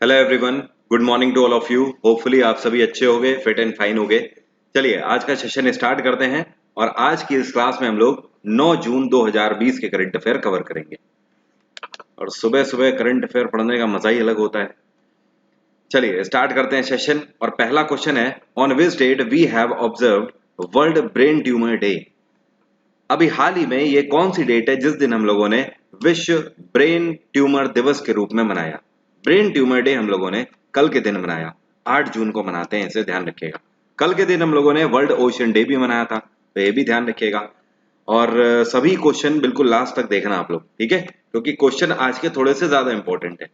Hello everyone, good morning to all of you. Hopefully आप सभी अच्छे होंगे, फिट एंड फाइन होंगे। चलिए आज का सेशन स्टार्ट करते हैं और आज की इस क्लास में हम लोग 9 जून 2020 के करंट अफेयर कवर करेंगे। और सुबह सुबह करंट अफेयर पढ़ने का मजा ही अलग होता है। चलिए स्टार्ट करते हैं सेशन और पहला क्वेश्चन है, on which date we have observed world brain tumour day. अभी हाल ही में ये कौन सी डेट है जिस दिन हम लोगों ने विश्व ब्रेन ट्यूमर दिवस के रूप में मनाया। ब्रेन ट्यूमर डे हम लोगों ने कल के दिन मनाया, 8 जून को मनाते हैं, इसे ध्यान रखिएगा। कल के दिन हम लोगों ने वर्ल्ड ओशन डे भी मनाया था, तो ये भी ध्यान रखिएगा। और सभी क्वेश्चन बिल्कुल लास्ट तक देखना आप लोग, ठीक है, क्योंकि क्वेश्चन आज के थोड़े से ज्यादा इंपॉर्टेंट है।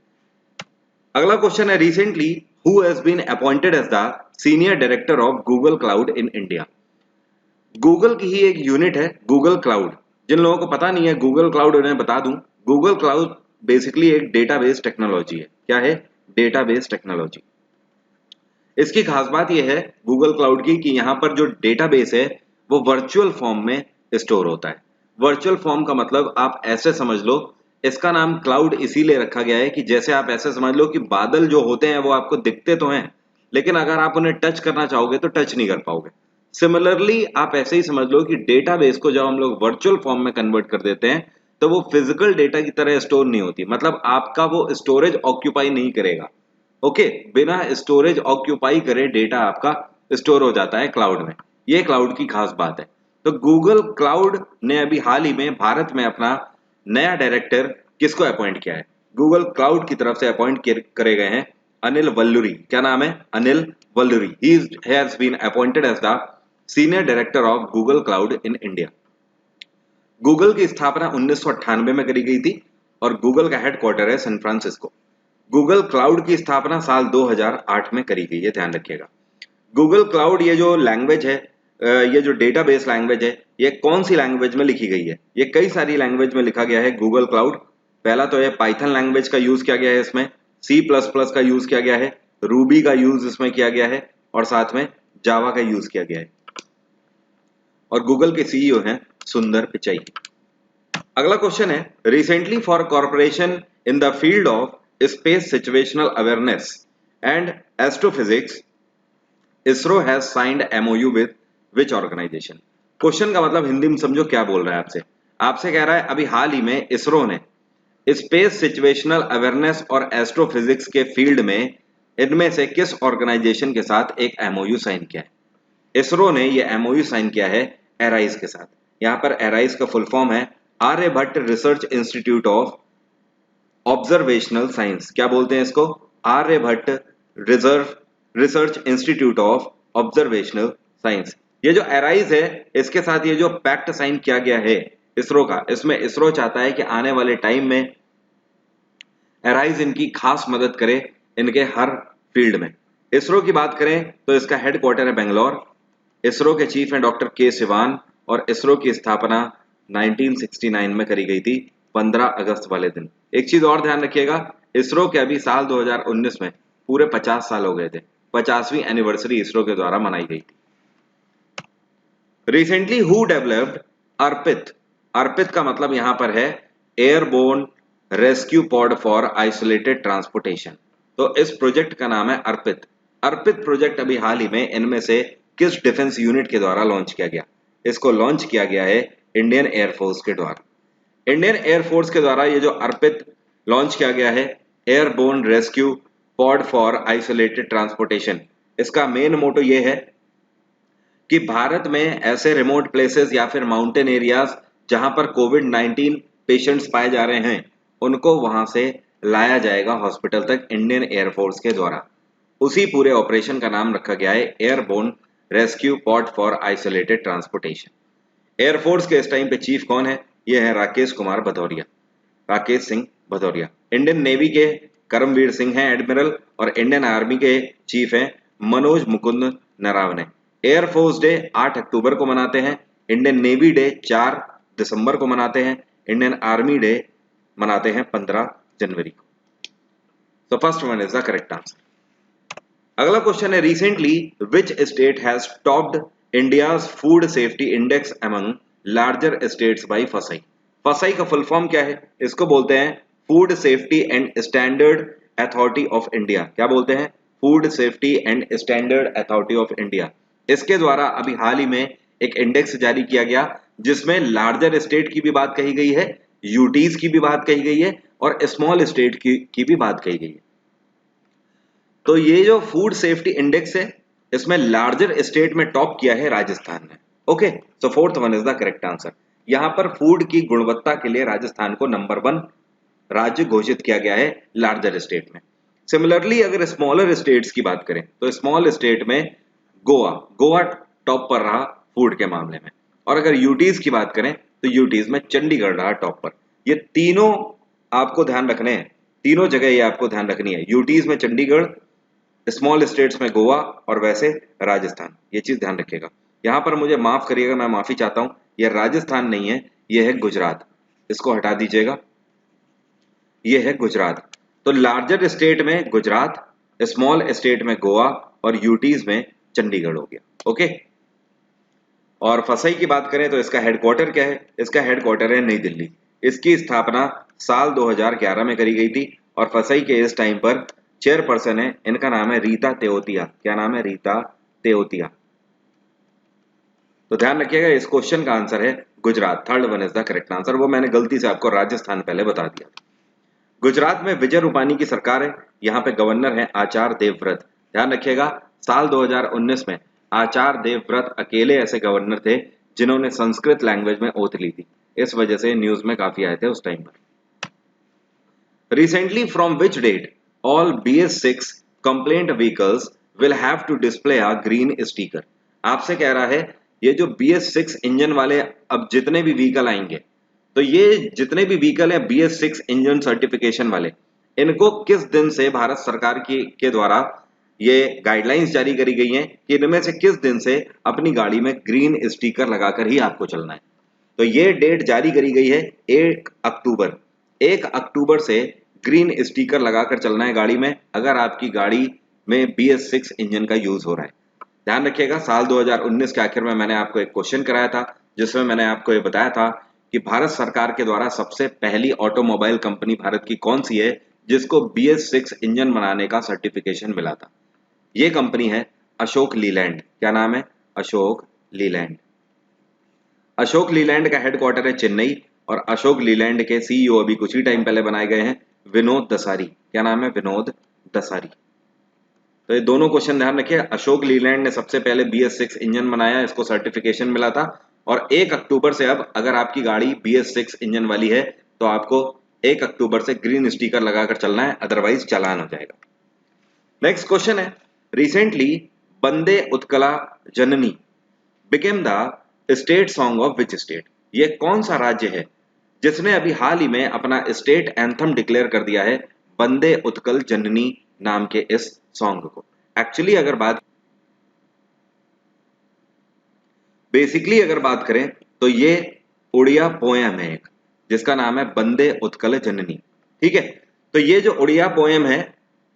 अगला क्वेश्चन है, recently who has been appointed as the senior director of Google cloud in India. Google की ही एक यूनिट है गूगल क्लाउड। जिन लोगों को पता नहीं है गूगल क्लाउड, उन्हें बता दूं, गूगल क्लाउड बेसिकली एक डेटाबेस टेक्नोलॉजी है। क्या है? Database technology. इसकी खास बात यह है गूगल क्लाउड की कि यहाँ पर जो डेटाबेस है वो वर्चुअल फॉर्म में स्टोर होता है। वर्चुअल फॉर्म का मतलब आप ऐसे समझ लो, इसका नाम क्लाउड इसीलिए रखा गया है कि जैसे आप ऐसे समझ लो कि बादल जो होते हैं वो आपको दिखते तो हैं, लेकिन अगर आप उन्हें टच करना चाहोगे तो टच नहीं कर पाओगे। सिमिलरली आप ऐसे ही समझ लो कि डेटाबेस को जब हम लोग वर्चुअल फॉर्म में कन्वर्ट कर देते हैं तो वो फिजिकल डेटा की तरह स्टोर नहीं होती, मतलब आपका वो स्टोरेज ऑक्यूपाई नहीं करेगा। ओके, बिना स्टोरेज ऑक्यूपाई करे डेटा आपका स्टोर हो जाता है क्लाउड में। ये क्लाउड की खास बात है। तो गूगल क्लाउड ने अभी हाल ही में भारत में अपना नया डायरेक्टर किसको अपॉइंट किया है? गूगल क्लाउड की तरफ से अपॉइंट करे गए हैं अनिल वल्लूरी। क्या नाम है? Anil Valluri. He has been appointed as the senior director of Google cloud in India. Google की स्थापना 1998 में करी गई थी और गूगल का हेडक्वार्टर है सैन फ्रांसिस्को। गूगल क्लाउड की स्थापना साल 2008 में करी गई है, ध्यान रखिएगा। गूगल क्लाउड ये जो लैंग्वेज है, ये जो डेटाबेस लैंग्वेज है, ये कौन सी लैंग्वेज में लिखी गई है? ये कई सारी लैंग्वेज में लिखा गया है गूगल क्लाउड। पहला तो ये पाइथन लैंग्वेज का यूज किया गया है, इसमें सी प्लस प्लस का यूज किया गया है, रूबी का यूज इसमें किया गया है और साथ में जावा का यूज किया गया है। और गूगल के सीईओ हैं सुंदर पिचाई। अगला क्वेश्चन है, recently for corporation in the field of space situational awareness and astrophysics, ISRO has signed MOU with which organisation. Question का मतलब हिंदी में समझो क्या बोल रहा है आपसे। आपसे कह रहा है अभी हाल ही में इसरो ने स्पेस सिचुएशनल अवेयरनेस और एस्ट्रोफिजिक्स के फील्ड में इनमें से किस ऑर्गेनाइजेशन के साथ एक एमओयू साइन किया है? इसरो ने यह एमओयू साइन किया है एराइज के साथ। यहां पर एराइज का फुल फॉर्म है Aryabhatta research institute of observational science. क्या बोलते हैं इसको? Aryabhatta research institute of observational science. ये जो एराइज है इसके साथ ये जो पैक्ट साइन किया गया है इसरो का, इसमें इसरो चाहता है कि आने वाले टाइम में एराइज इनकी खास मदद करे इनके हर फील्ड में। इसरो की बात करें तो इसका हेडक्वार्टर है बेंगलोर। इसरो के चीफ हैं डॉक्टर के सिवान और इसरो की स्थापना 1969 में करी गई थी, 15 अगस्त वाले दिन। एक चीज और ध्यान रखिएगा, इसरो के अभी साल 2019 में पूरे 50 साल हो गए थे। 50वीं एनिवर्सरी इसरो के द्वारा मनाई गई थी। रिसेंटली हु डेवलप्ड अर्पित। अर्पित का मतलब यहां पर है airborne rescue pod for isolated transportation. तो इस प्रोजेक्ट का नाम है अर्पित। अर्पित प्रोजेक्ट अभी हाल ही में इनमें से किस डिफेंस यूनिट के द्वारा लॉन्च किया गया? इसको लॉन्च किया गया है इंडियन एयरफोर्स के द्वारा। इंडियन एयरफोर्स के द्वारा ये जो अर्पित लॉन्च किया गया है airborne rescue pod for isolated transportation, इसका मेन मोटो ये है कि भारत में ऐसे रिमोट प्लेसेस या फिर माउंटेन एरियाज जहां पर कोविड-19 पेशेंट्स पाए जा रहे हैं उनको वहां से लाया जाएगा हॉस्पिटल तक इंडियन एयरफोर्स के द्वारा। उसी पूरे ऑपरेशन का नाम रखा गया है airborne rescue pod for isolated transportation. Air force के इस टाइम पे चीफ कौन है? ये है राकेश कुमार भदौरिया, राकेश सिंह भदौरिया। इंडियन नेवी के करमवीर सिंह हैं एडमिरल और इंडियन आर्मी के चीफ हैं मनोज मुकुंद नरावने। एयरफोर्स डे 8 अक्टूबर को मनाते हैं, इंडियन नेवी डे 4 दिसंबर को मनाते हैं, इंडियन आर्मी डे मनाते हैं 15 जनवरी को। तो first one is the correct answer. अगला क्वेश्चन है, recently which state has topped India's food safety index among larger states by FSSAI. FSSAI का फुल फॉर्म क्या है? इसको बोलते हैं food safety and standard authority of India, क्या बोलते हैं, food safety and standard authority of India, इसके द्वारा अभी हाल ही में एक इंडेक्स जारी किया गया जिसमें लार्जर स्टेट की भी बात कही गई है, यूटीज की भी बात कही गई है और स्मॉल स्टेट की भी बात कही गई है। तो ये जो फूड सेफ्टी इंडेक्स है इसमें लार्जर स्टेट में टॉप किया है राजस्थान ने। Okay, so fourth one is the correct answer. यहां पर फूड की गुणवत्ता के लिए राजस्थान को नंबर 1 राज्य घोषित किया गया है लार्जर स्टेट में। सिमिलरली अगर स्मॉलर स्टेट्स की बात करें तो स्मॉल स्टेट में गोवा टॉप पर रहा फूड के मामले में, और अगर यूटीज की बात करें तो यूटीज में चंडीगढ़ रहा टॉप पर। ये तीनों आपको ध्यान रखने हैं, तीनों जगह ये आपको ध्यान रखनी है, यूटीज में चंडीगढ़, स्मॉल स्टेट्स में गोवा और वैसे राजस्थान, ये चीज ध्यान रखिएगा। यहां पर मुझे माफ करिएगा, मैं माफी चाहता हूं, ये राजस्थान नहीं है, ये है गुजरात, इसको हटा दीजिएगा, ये है गुजरात। तो लार्जर स्टेट में गुजरात, स्मॉल स्टेट में गोवा और यूटीज में चंडीगढ़ हो गया। ओके, और फसई की बात करें तो इसका हेडक्वार्टर क्या है, इसका हेडक्वार्टर है नई दिल्ली। इसकी स्थापना साल 2011 में करी गई थी और फसई के इस टाइम पर चेयरपर्सन है, इनका नाम है रीता तेओतिया। क्या नाम है, रीता तेओतिया। तो ध्यान रखिएगा इस क्वेश्चन का आंसर है Gujarat, third one is the correct answer. वो मैंने गलती से आपको राजस्थान पहले बता दिया। गुजरात में विजय रूपानी की सरकार है, यहाँ पे गवर्नर है आचार्य देवव्रत। ध्यान रखिएगा साल 2019 में आचार्य देवव्रत अकेले ऐसे गवर्नर थे जिन्होंने संस्कृत लैंग्वेज में ओथ ली थी, इस वजह से न्यूज में काफी आए थे उस टाइम पर। Recently from which date all BS6 compliant vehicles will have to display a green sticker. आपसे कह रहा है ये जो BS6 इंजन वाले अब जितने भी व्हीकल आएंगे, तो ये जितने भी व्हीकल है BS6 इंजन सर्टिफिकेशन वाले, इनको किस दिन से भारत सरकार के द्वारा ये गाइडलाइंस जारी करी गई हैं कि इनमें से किस दिन से अपनी गाड़ी में ग्रीन स्टिकर लगाकर ही आपको चलना है। तो ये डेट जारी करी गई है 1 अक्टूबर। 1 अक्टूबर से ग्रीन स्टिकर लगाकर चलना है गाड़ी में अगर आपकी गाड़ी में BS6 इंजन का यूज हो रहा है। ध्यान रखिएगा साल 2019 के आखिर में मैंने आपको एक क्वेश्चन कराया था जिसमें मैंने आपको ये बताया था कि भारत सरकार के द्वारा सबसे पहली ऑटोमोबाइल कंपनी भारत की कौन सी है जिसको BS6 इंजन बनाने का सर्टिफिकेशन मिला था। ये कंपनी है अशोक लीलैंड। क्या नाम है, अशोक लीलैंड। अशोक लीलैंड का हेडक्वार्टर है चेन्नई और अशोक लीलैंड के CEO अभी कुछ ही टाइम पहले बनाए गए हैं विनोद दसारी। क्या नाम है, विनोद दसारी। तो ये दोनों क्वेश्चन ध्यान रखिए, अशोक लीलैंड ने सबसे पहले BS6 इंजन बनाया, इसको सर्टिफिकेशन मिला था, और 1 अक्टूबर से अब अगर आपकी गाड़ी BS6 इंजन वाली है तो आपको 1 अक्टूबर से ग्रीन स्टिकर लगाकर चलना है, अदरवाइज चालान हो जाएगा। नेक्स्ट क्वेश्चन है, recently Bande Utkala Janani became the state song of which state. ये कौन सा राज्य है जिसने अभी हाल ही में अपना स्टेट एंथम डिक्लेयर कर दिया है बंदे उत्कल जननी नाम के इस सॉन्ग को। एक्चुअली अगर बात बेसिकली अगर बात करें तो ये उड़िया पोएम है एक जिसका नाम है बंदे उत्कल जननी। ठीक है, तो ये जो उड़िया पोएम है,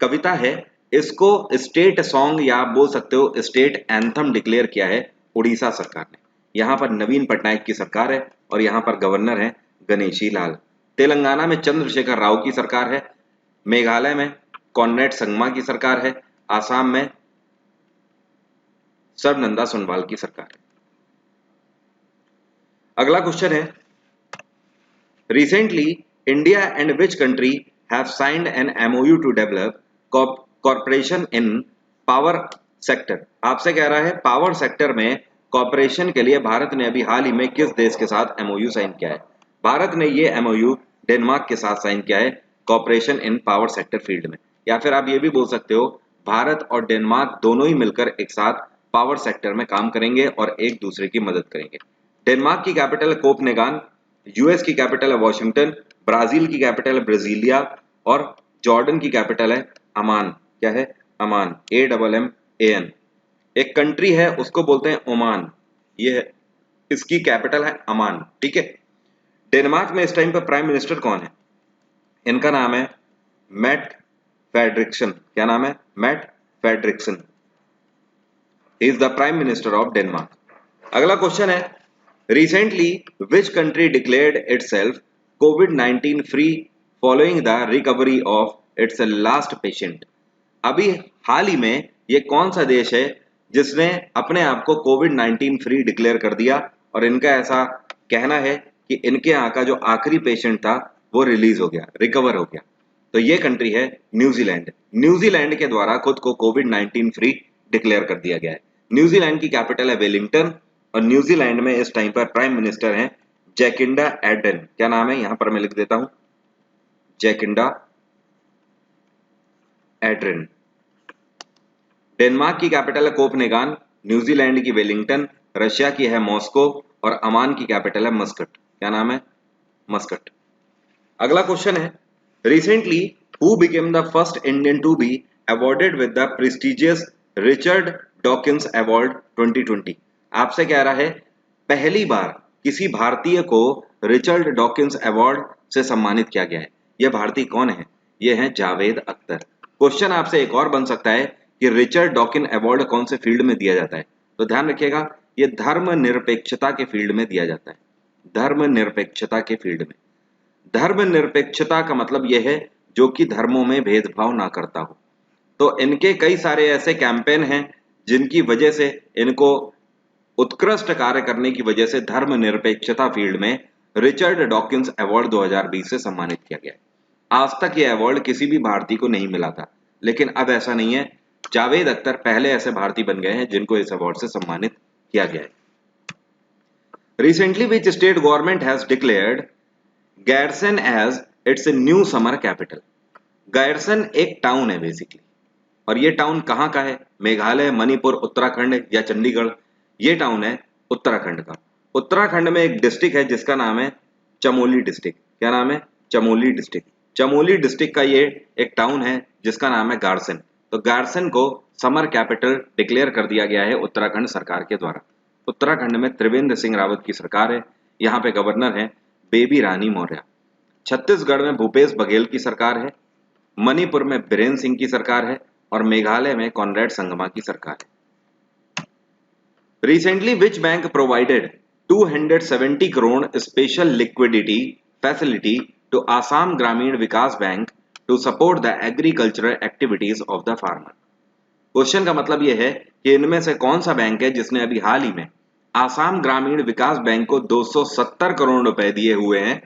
कविता है, इसको स्टेट सॉन्ग या आप बोल सकते हो स्टेट एंथम डिक्लेयर किया है उड़ीसा सरकार ने। यहाँ पर नवीन पटनायक की सरकार है और यहाँ पर गवर्नर है गणेशी लाल। तेलंगाना में चंद्रशेखर राव की सरकार है, मेघालय में कॉनरेड संगमा की सरकार है, आसाम में सर्बानंद सोनोवाल की सरकार है। अगला क्वेश्चन है, recently India and which country have signed an MOU to develop corporation in power sector. आपसे कह रहा है पावर सेक्टर में कॉर्पोरेशन के लिए भारत ने अभी हाल ही में किस देश के साथ MOU साइन किया है। भारत ने ये MOU डेनमार्क के साथ साइन किया है corporation in power sector field में, या फिर आप ये भी बोल सकते हो भारत और डेनमार्क दोनों ही मिलकर एक साथ पावर सेक्टर में काम करेंगे और एक दूसरे की मदद करेंगे। डेनमार्क की कैपिटल है कोपनेगान, US की कैपिटल है वॉशिंगटन, ब्राजील की कैपिटल है ब्राजीलिया और जॉर्डन की कैपिटल है अमान। क्या है, अमान, AMMAN। एक कंट्री है उसको बोलते हैं ओमान, ये है, इसकी कैपिटल है अमान। ठीक है, डेनमार्क में इस टाइम पर प्राइम मिनिस्टर कौन है, इनका नाम है मैट फेडरिक्सन। क्या नाम है, Mette Frederiksen is the prime minister of Denmark. अगला क्वेश्चन है, recently which country declared itself COVID-19 free following the recovery of its a last patient. अभी हाल ही में ये कौन सा देश है जिसने अपने आप को कोविड-19 फ्री डिक्लेयर कर दिया और इनका ऐसा कहना है कि इनके यहाँ का जो आखिरी पेशेंट था वो रिलीज हो गया, रिकवर हो गया। तो ये कंट्री है न्यूजीलैंड। न्यूजीलैंड के द्वारा खुद को कोविड-19 फ्री डिक्लेयर कर दिया गया है। न्यूजीलैंड की कैपिटल है वेलिंगटन और न्यूजीलैंड में इस टाइम पर प्राइम मिनिस्टर हैं जैकिंडा एर्डन। क्या नाम है, यहां पर मैं लिख देता हूं, जैकिंडा एर्डन। डेनमार्क की कैपिटल है कोपनेगान, न्यूजीलैंड की वेलिंगटन, रशिया की है मॉस्को और ओमान की कैपिटल है मस्कट। क्या नाम है, मस्कट। अगला क्वेश्चन है, recently who became the first Indian to be awarded with the prestigious Richard Dawkins award 2020। आपसे कह रहा है पहली बार किसी भारतीय को रिचर्ड डॉकिंस अवार्ड से सम्मानित किया गया है। यह भारतीय कौन है, यह है जावेद अख्तर। क्वेश्चन आपसे एक और बन सकता है कि रिचर्ड डॉकिन अवार्ड कौन से फील्ड में दिया जाता है, तो ध्यान रखिएगा यह धर्मनिरपेक्षता के फील्ड में दिया जाता है। धर्मनिरपेक्षता के फील्ड में। धर्मनिरपेक्षता का मतलब यह है जो कि धर्मों में भेदभाव ना करता हो। तो इनके कई सारे ऐसे कैंपेन हैं जिनकी वजह से इनको उत्कृष्ट कार्य करने की वजह से धर्मनिरपेक्षता फील्ड में रिचर्ड डॉकिंस अवार्ड 2020 से सम्मानित किया गया है। आज तक यह अवार्ड किसी भी भारतीय को नहीं मिला था, लेकिन अब ऐसा नहीं है। जावेद अख्तर पहले ऐसे भारतीय बन गए हैं जिनको इस अवार्ड से सम्मानित किया गया है। Recently which state government has declared Gairsain as its new summer capital. Gairsain एक टाउन है बेसिकली, और ये टाउन कहाँ का है, मेघालय, मणिपुर, उत्तराखंड या चंडीगढ़। ये टाउन है उत्तराखंड का। उत्तराखंड में एक डिस्ट्रिक्ट है जिसका नाम है चमोली डिस्ट्रिक्ट। क्या नाम है, चमोली डिस्ट्रिक्ट। चमोली डिस्ट्रिक्ट का ये एक टाउन है जिसका नाम है गारसन। तो गारसन को समर कैपिटल डिक्लेयर कर दिया गया है उत्तराखंड सरकार के द्वारा। उत्तराखंड में त्रिवेंद्र सिंह रावत की सरकार है, यहाँ पे गवर्नर है बेबी रानी मौर्य। छत्तीसगढ़ में भूपेश बघेल की सरकार है, मणिपुर में बीरेन सिंह की सरकार है और मेघालय में कॉनरेड संगमा की सरकार है। Recently, which bank provided 270 crore special liquidity facility to Assam Gramin Vikas Bank to support the agricultural activities of the farmer? Question का मतलब यह है कि इनमें से कौन सा बैंक है जिसने अभी हाल ही में आसाम ग्रामीण विकास बैंक को 270 करोड़ रुपए दिए हुए हैं,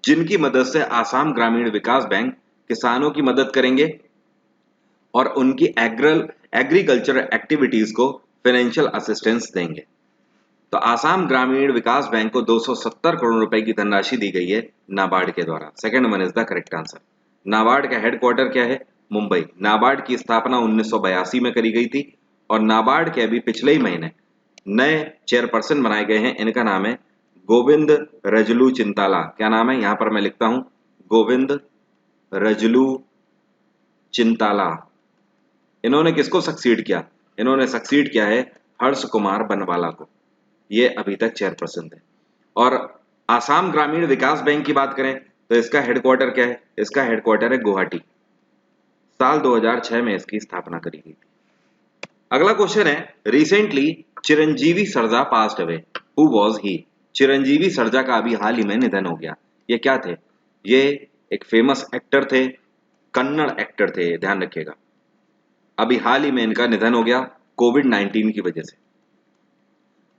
जिनकी मदद से आसाम ग्रामीण विकास बैंक किसानों की मदद करेंगे और उनकी एग्रीकल्चरल एक्टिविटीज को फाइनेंशियल असिस्टेंस देंगे। तो आसाम ग्रामीण विकास बैंक को 270 करोड़ रुपए की धनराशि दी गई है नाबार्ड के द्वारा। Second one is the correct answer. NABARD का हेडक्वार्टर क्या है, मुंबई। नाबार्ड की स्थापना 1982 में करी गई थी और नाबार्ड के अभी पिछले ही महीने नए चेयरपर्सन बनाए गए हैं। इनका नाम है गोविंद रजलू चिंताला। क्या नाम है, यहां पर मैं लिखता हूं गोविंद रजलू चिंताला। इन्होंने किसको सक्सीड किया, इन्होंने सक्सीड किया है हर्ष कुमार बनवाला को। ये अभी तक चेयरपर्सन थे। और आसाम ग्रामीण विकास बैंक की बात करें तो इसका हेडक्वार्टर क्या है, इसका हेडक्वार्टर है गुवाहाटी। साल 2006 में इसकी स्थापना करी गई थी। अगला क्वेश्चन है, recently Chiranjeevi Sarja passed away, who was he. Chiranjeevi Sarja का अभी हाल ही में निधन हो गया। ये क्या थे, ये एक फेमस एक्टर थे, कन्नड़ एक्टर थे, ध्यान रखिएगा। अभी हाल ही में इनका निधन हो गया कोविड-19 की वजह से।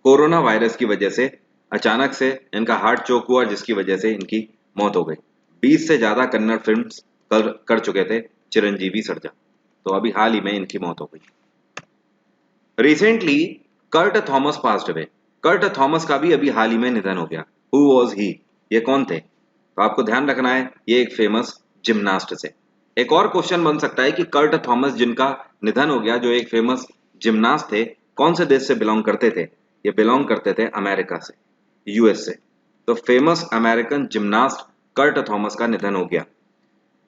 कोरोना वायरस की वजह से अचानक से इनका हार्ट चोक हुआ, जिसकी वजह से इनकी मौत हो गई। 20 से ज्यादा कन्नड़ फिल्म्स कर चुके थे चिरंजीवी सरजा, तो अभी हाल ही में इनकी मौत हो गई। Recently Kurt Thomas passed away. Kurt Thomas का भी अभी हाल ही में निधन हो गया। हु वाज ही, ये कौन थे, तो आपको ध्यान रखना है ये एक फेमस जिम्नास्ट से। एक और क्वेश्चन बन सकता है कि कर्ट थॉमस जिनका निधन हो गया, जो एक फेमस जिम्नास्ट थे, कौन से देश से बिलोंग करते थे, ये बिलोंग करते थे अमेरिका से, यूएस से। तो famous American gymnast Kurt Thomas का निधन हो गया।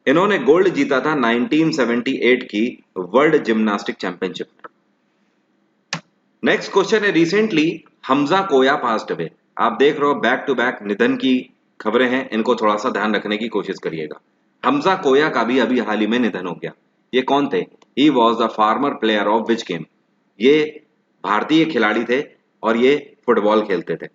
इन्होंने गोल्ड जीता था 1978 की वर्ल्ड जिम्नास्टिक चैंपियनशिप में। नेक्स्ट क्वेश्चन है, रिसेंटली हमजा कोया पास्ड अवे। आप देख रहे हो बैक टू बैक निधन की खबरें हैं, इनको थोड़ा सा ध्यान रखने की कोशिश करिएगा। हमजा कोया का भी अभी हाल ही में निधन हो गया। ये कौन थे, he was the farmer player of which game. ये भारतीय खिलाड़ी थे और ये फुटबॉल खेलते थे।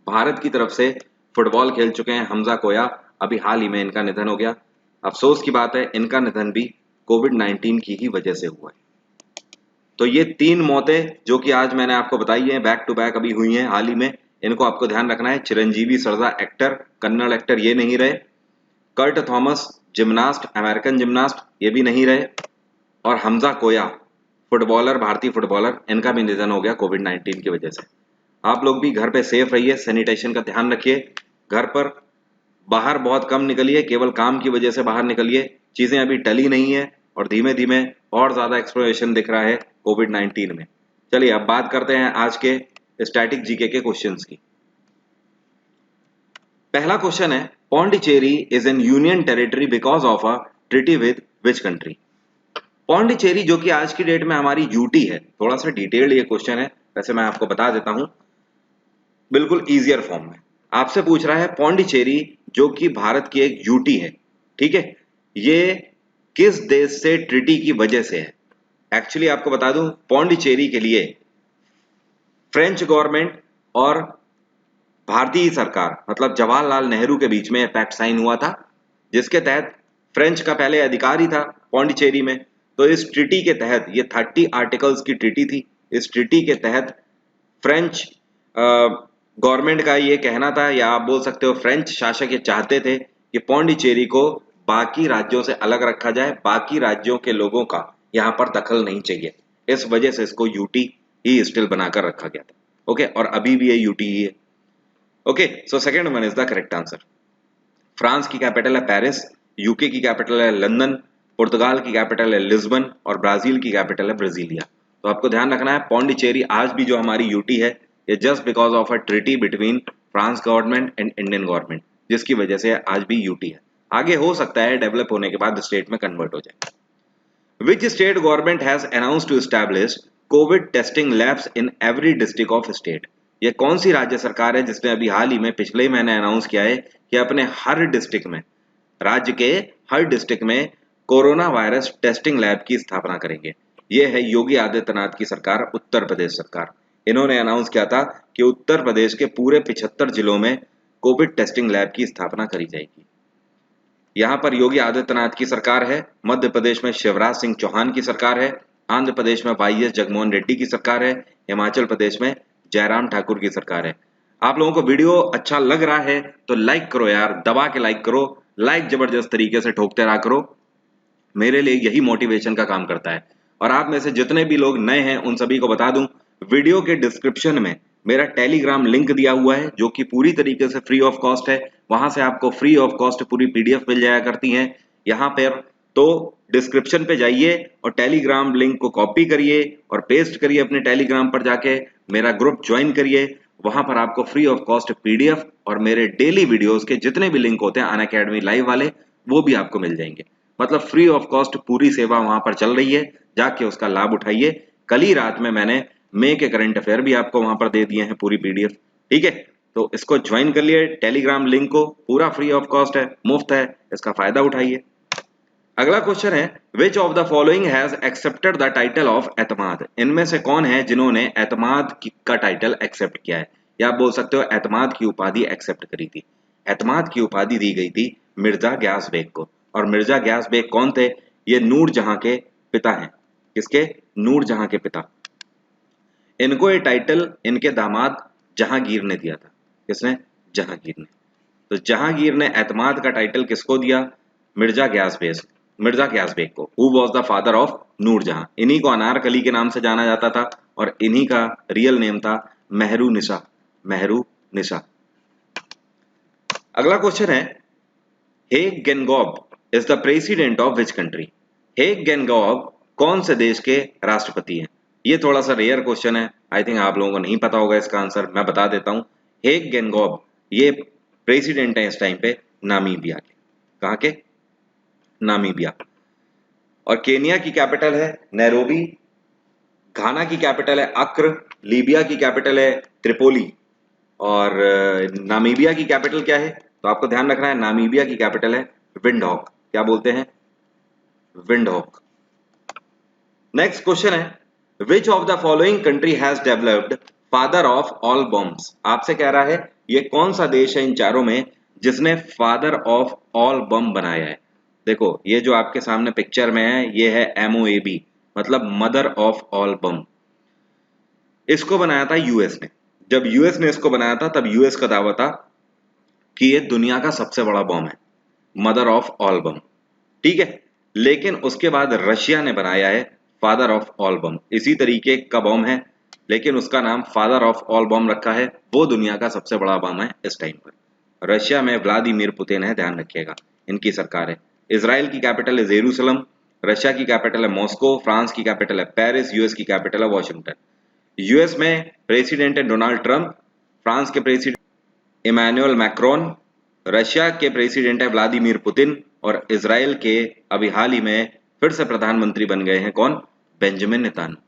भारत की तरफ से फुटबॉल खेल चुके हैं हमजा कोया, अभी हाल ही में इनका निधन हो गया। अफसोस की बात है, इनका निधन भी कोविड-19 की ही वजह से हुआ है। तो ये 3 मौतें जो कि आज मैंने आपको बताई हैं, बैक टू बैक अभी हुई हैं हाल ही में, इनको आपको ध्यान रखना है। चिरंजीवी सरदा एक्टर, कन्नड़ एक्टर ये नहीं रहे। Kurt Thomas gymnast, American gymnast, ये भी नहीं रहे। और हमजा कोया फुटबॉलर, भारतीय फुटबॉलर, इनका भी निधन हो गया कोविड-19 की वजह से। आप लोग भी घर पे सेफ रहिए, सैनिटेशन का ध्यान रखिए, घर पर बाहर बहुत कम निकलिए, केवल काम की वजह से बाहर निकलिए। चीजें अभी टली नहीं है और धीमे धीमे और ज्यादा एक्सप्लोरेशन दिख रहा है कोविड-19 में। चलिए अब बात करते हैं आज के स्टैटिक जीके के क्वेश्चंस की। पहला क्वेश्चन है, Pondicherry is an union territory because of a treaty with which country? Pondicherry जो कि आज की डेट में हमारी यूटी है, थोड़ा सा डिटेल्ड ये क्वेश्चन है, वैसे मैं आपको बता देता हूं बिल्कुल इजियर फॉर्म में। आपसे पूछ रहा है पौंडीचेरी जो कि भारत की एक यूटी है, ठीक है, ये किस देश से ट्रीटी की वजह से है? एक्चुअली आपको बता दूं, पौंडीचेरी के लिए फ्रेंच गवर्नमेंट और भारतीय सरकार मतलब जवाहरलाल नेहरू के बीच में पैक्ट साइन हुआ था, जिसके तहत फ्रेंच का पहले अधिकारी था पौंडीचेरी में। तो इस ट्रीटी के तहत, ये 30 आर्टिकल्स की ट्रीटी थी, इस ट्रीटी के तहत फ्रेंच गवर्नमेंट का ये कहना था, या आप बोल सकते हो फ्रेंच शासक ये चाहते थे कि पौंडीचेरी को बाकी राज्यों से अलग रखा जाए, बाकी राज्यों के लोगों का यहाँ पर दखल नहीं चाहिए। इस वजह से इसको यूटी ही स्टिल बनाकर रखा गया था। ओके, और अभी भी ये यूटी ही है। Okay, so second one is the correct answer. France की कैपिटल है पेरिस, यूके की कैपिटल है लंदन, पुर्तगाल की कैपिटल है लिस्बन और ब्राजील की कैपिटल है ब्राजीलिया। तो आपको ध्यान रखना है, पौंडीचेरी आज भी जो हमारी यूटी है, ये just because of a treaty between France government and Indian government, जिसकी वजह से आज भी यूटी है। आगे हो सकता है डेवलप होने के बाद स्टेट में कन्वर्ट हो जाए। Which state government has announced to establish COVID testing labs in every district of state? ये कौन सी राज्य सरकार है जिसने अभी हाल ही में पिछले ही महीने अनाउंस किया है कि अपने हर डिस्ट्रिक्ट में, राज्य के हर डिस्ट्रिक्ट में कोरोना वायरस टेस्टिंग लैब की स्थापना करेंगे? ये है योगी आदित्यनाथ की सरकार, उत्तर प्रदेश सरकार। इन्होंने अनाउंस किया था कि उत्तर प्रदेश के पूरे 75 जिलों में कोविड टेस्टिंग लैब की स्थापना करी जाएगी। यहाँ पर योगी आदित्यनाथ की सरकार है, मध्य प्रदेश में शिवराज सिंह चौहान की सरकार है, आंध्र प्रदेश में वाईएस जगनमोहन रेड्डी की सरकार है, हिमाचल प्रदेश में जयराम ठाकुर की सरकार है। आप लोगों को वीडियो अच्छा लग रहा है तो लाइक करो यार, दबा के लाइक करो, लाइक जबरदस्त तरीके से ठोकते रहा करो, मेरे लिए यही मोटिवेशन का काम करता है। और आप में से जितने भी लोग नए हैं उन सभी को बता दूं, वीडियो के डिस्क्रिप्शन में मेरा टेलीग्राम लिंक दिया हुआ है जो कि पूरी तरीके से फ्री ऑफ कॉस्ट है। वहां से आपको फ्री ऑफ कॉस्ट पूरी पीडीएफ मिल जाया करती हैं यहाँ पर। तो डिस्क्रिप्शन पे जाइए और टेलीग्राम लिंक को कॉपी करिए और पेस्ट करिए अपने टेलीग्राम पर जाके, मेरा ग्रुप ज्वाइन करिए। वहां पर आपको फ्री ऑफ कॉस्ट पीडीएफ और मेरे डेली वीडियोस के जितने भी लिंक होते हैं अनअकैडमी लाइव वाले, वो भी आपको मिल जाएंगे। मतलब फ्री ऑफ कॉस्ट पूरी सेवा वहां पर चल रही है, जाके उसका लाभ उठाइए। कल ही रात में मैंने मई के करंट अफेयर भी आपको वहां पर दे दिए हैं पूरी पीडीएफ, ठीक है। तो इसको ज्वाइन कर लिए, टेलीग्राम लिंक को, पूरा फ्री ऑफ कॉस्ट है, मुफ्त है, इसका फायदा उठाइए। अगला क्वेश्चन है, which of the following has accepted the title of एतमाद? इनमें से कौन है जिन्होंने एतमाद का टाइटल एक्सेप्ट किया है, या आप बोल सकते हो एतमाद की उपाधि एक्सेप्ट करी थी? एतमाद की उपाधि दी गई थी मिर्जा गयास बेग को। और मिर्जा गयास बेग कौन थे? ये नूर जहां के पिता हैं। किसके? नूर जहां के पिता। इनको ये टाइटल इनके दामाद जहांगीर ने दिया था। किसने? जहांगीर ने। तो जहांगीर ने एतमाद का टाइटल किसको दिया? मिर्जा गयास बेग को। Who was the father of Nurjahan. इन्हीं को अनारकली के नाम से जाना जाता था और इन्हीं का रियल नेम था मेहरू निशा। अगला क्वेश्चन है, Hage Geingob is the president of which country? Hage Geingob कौन से देश के राष्ट्रपति हैं? ये थोड़ा सा रेयर क्वेश्चन है, आई थिंक आप लोगों को नहीं पता होगा इसका आंसर, मैं बता देता हूं। हेग गेनगॉब ये प्रेसिडेंट है इस टाइम पे नामीबिया के। कहां के? नामीबिया। और केनिया की कैपिटल है नैरोबी, घाना की कैपिटल है अक्र, लीबिया की कैपिटल है त्रिपोली, और नामीबिया की कैपिटल क्या है? तो आपको ध्यान रखना है, नामीबिया की कैपिटल है विंडहॉक। क्या बोलते हैं? विंडहॉक। नेक्स्ट क्वेश्चन है, which of the following country has developed father of all bombs? आपसे कह रहा है ये कौन सा देश है इन चारों में जिसने फादर ऑफ ऑल बम बनाया है? देखो ये जो आपके सामने पिक्चर में है ये है MOAB, मतलब मदर ऑफ ऑल बम। इसको बनाया था यूएस ने। जब यूएस ने इसको बनाया था तब यूएस का दावा था कि ये दुनिया का सबसे बड़ा बम है, मदर ऑफ ऑल बम। ठीक है, लेकिन उसके बाद रशिया ने बनाया है फादर ऑफ ऑल बम। इसी तरीके का बम है लेकिन उसका नाम फादर ऑफ ऑल बम रखा है। वो दुनिया का सबसे बड़ा बम है इस टाइम पर। रशिया में व्लादिमीर पुतिन है, ध्यान रखिएगा, इनकी सरकार है। इसराइल की कैपिटल है जेरूसलम, रशिया की कैपिटल है मॉस्को, फ्रांस की कैपिटल है पेरिस, यूएस की कैपिटल है वॉशिंगटन। यूएस में प्रेसिडेंट है डोनाल्ड ट्रंप, फ्रांस के प्रेसिडेंट इमैनुअल मैक्रोन, रशिया के प्रेसिडेंट है व्लादिमीर पुतिन, और इसराइल के अभी हाल ही में फिर से प्रधानमंत्री बन गए हैं कौन? Benjamin Netanyahu.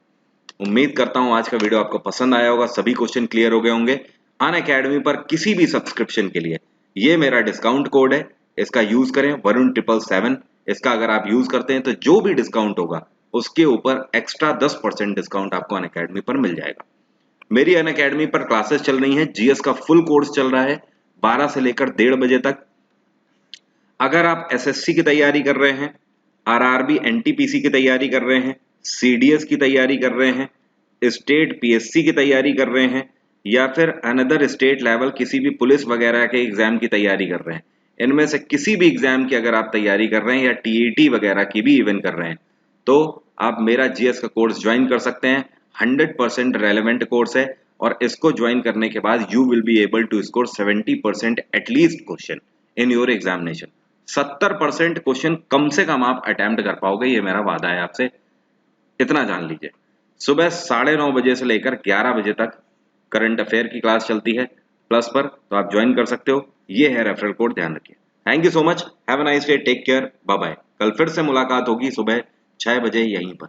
उम्मीद करता हूं आज का वीडियो आपको पसंद आया होगा, सभी क्वेश्चन क्लियर हो गए होंगे। अनअकैडमी पर किसी भी सब्सक्रिप्शन के लिए ये मेरा डिस्काउंट कोड है, इसका यूज करें, वरुण 777। इसका अगर आप यूज करते हैं तो जो भी डिस्काउंट होगा उसके ऊपर एक्स्ट्रा 10% डिस्काउंट आपको अनअकैडमी पर मिल जाएगा। मेरी अनअकैडमी पर क्लासेस चल रही हैं, जीएस का फुल कोर्स चल रहा है 12 से लेकर 1:30 बजे तक। अगर आप एसएससी की तैयारी कर रहे हैं, आरआरबी एनटीपीसी की तैयारी कर रहे हैं, सीडीएस की तैयारी कर रहे हैं, स्टेट पीएससी की तैयारी कर रहे हैं, या फिर अनदर स्टेट लेवल किसी भी पुलिस वगैरह के एग्जाम की तैयारी कर रहे हैं, इनमें से किसी भी एग्जाम की अगर आप तैयारी कर रहे हैं या टीईटी वगैरह की भी इवन कर रहे हैं, तो आप मेरा जीएस का कोर्स ज्वाइन कर सकते हैं। 100% रेलेवेंट कोर्स है और इसको ज्वाइन करने के बाद you will be able to score 70% at least question in your examination. 70% question कम से कम आप अटेम्प्ट कर पाओगे, ये मेरा वादा है आपसे, इतना जान लीजिए। सुबह 9:30 बजे से लेकर 11 बजे तक करंट अफेयर की क्लास चलती है प्लस पर, तो आप ज्वाइन कर सकते हो। ये है रेफरल कोड, ध्यान रखिए। Thank you so much, have a nice day, take care, bye bye. कल फिर से मुलाकात होगी सुबह 6 बजे यहीं पर।